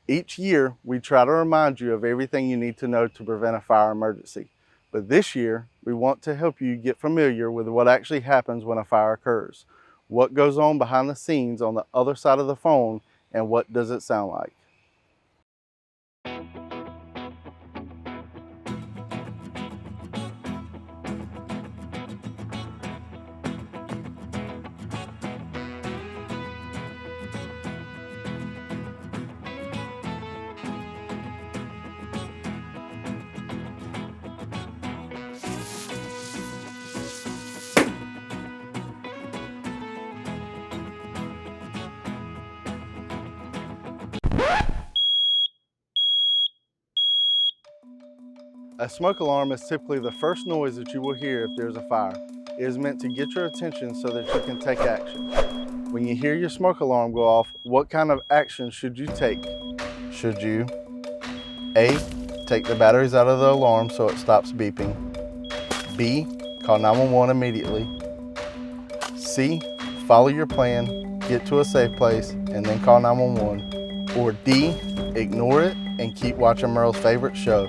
Each year, we try to remind you of everything you need to know to prevent a fire emergency. But this year, we want to help you get familiar with what actually happens when a fire occurs, what goes on behind the scenes on the other side of the phone, and what does it sound like. A smoke alarm is typically the first noise that you will hear if there's a fire. It is meant to get your attention so that you can take action. When you hear your smoke alarm go off, what kind of action should you take? Should you A, take the batteries out of the alarm so it stops beeping? B, call 911 immediately? C, follow your plan, get to a safe place, and then call 911? Or D, ignore it and keep watching Merle's favorite show,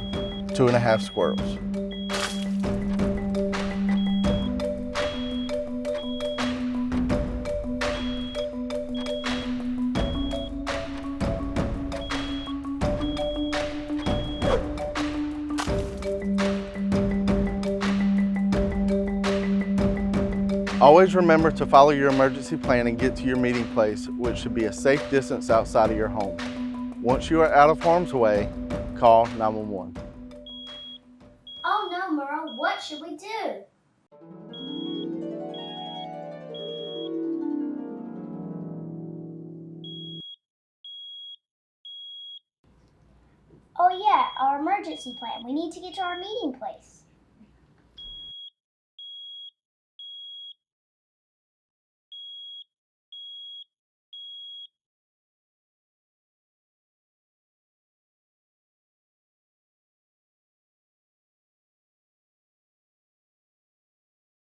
2.5 Squirrels? Always remember to follow your emergency plan and get to your meeting place, which should be a safe distance outside of your home. Once you are out of harm's way, call 911. Oh no, Merle, what should we do? Oh yeah, our emergency plan. We need to get to our meeting place.